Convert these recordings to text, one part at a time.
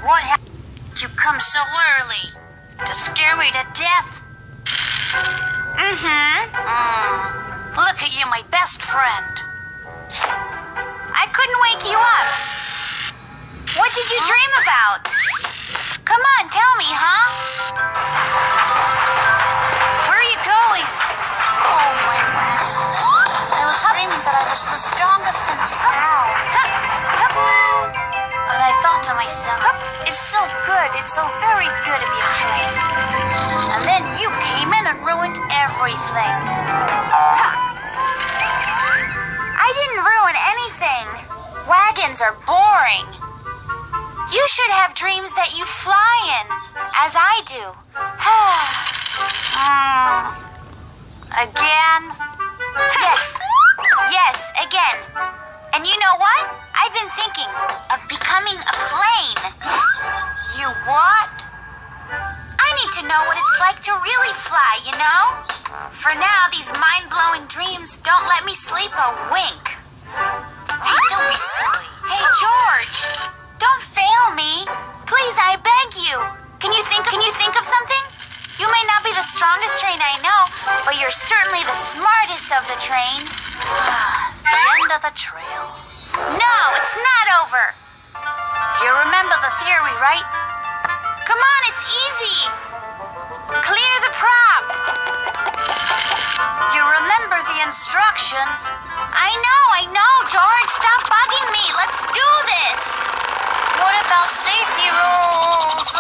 What happened? You come so early. To scare me to death? Look at you, my best friend. I couldn't wake you up. What did you dream about? Come on, tell me, huh? Where are you going? Oh, my wings. I was dreaming that I was the strongest in town. And I thought to myself, it's so good, it's so very good of you, Train. And then you came in and ruined everything. I didn't ruin anything. Wagons are boring. You should have dreams that you fly in, as I do. Again? Yes, again. And you know what? I've been thinking of becoming a plane. You what? I need to know what it's like to really fly, you know? For now, these mind-blowing dreams don't let me sleep a wink. Hey, don't be silly. Hey, George, don't fail me. Please, I beg you. Can you think of something? You may not be the strongest train I know, but you're certainly the smartest of the trains. The end of the trail. No, it's not over. You remember the theory, right? Come on, it's easy. Clear the prop. You remember the instructions. I know, George. Stop bugging me. Let's do this. What about safety rules?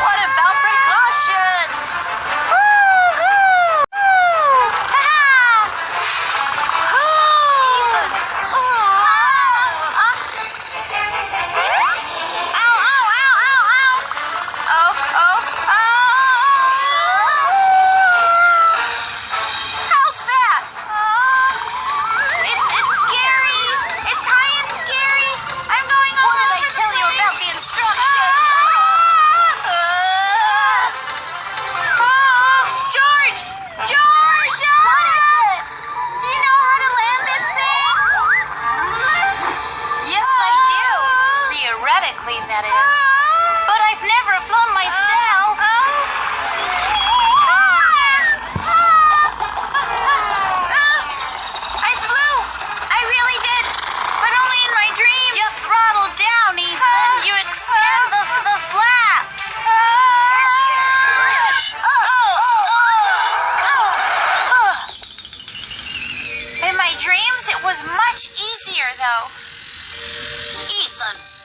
What about precautions? That is. But I've never flown myself. I flew. I really did. But only in my dreams. You throttle down, Ethan. You extend the flaps. In my dreams, it was much easier, though.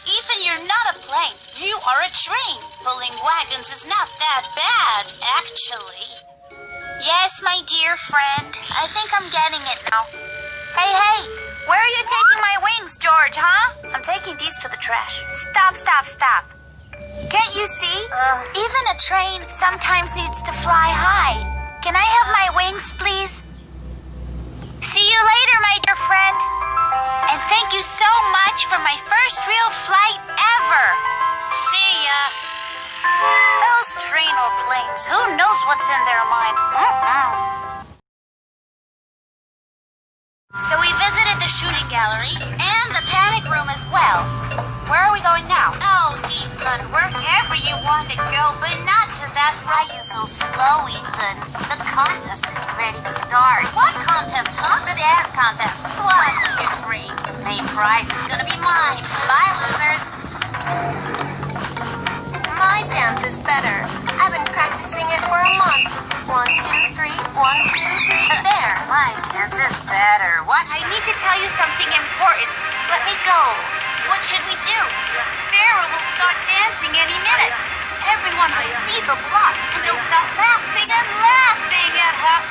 Ethan, you're not a plane. You are a train. Pulling wagons is not that bad, actually. Yes, my dear friend. I think I'm getting it now. Hey, where are you taking my wings, George, huh? I'm taking these to the trash. Stop. Can't you see? Even a train sometimes needs to fly high. Can I have my wings, please? See you later, my dear friend. And thank you so much for my first real flight ever. See ya. Those train or planes, who knows what's in their mind? So we visited the shooting gallery and the panic room as well. Where are we going now? Oh, Ethan, wherever you want to go, but not to that. Why you so slow, Ethan? The contest is ready to start. What contest, huh? The dance contest. 1, 2, 3. Main prize is gonna be mine. Bye, losers. My dance is better. I've been practicing it for a month. 1, 2, 3, 1, 2, 3. There. My dance is better. Watch. I need to tell you something important. Let me go. What should we do? Vera will start dancing any minute. Everyone will see the blot, and they'll start laughing and laughing at her.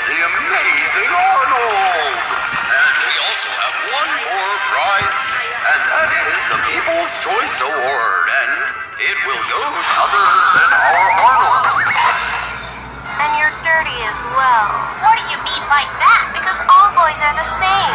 The amazing Arnold! And we also have one more prize, and that is the People's Choice Award, and it will go other than our Arnold. And you're dirty as well. What do you mean by that? Because all boys are the same.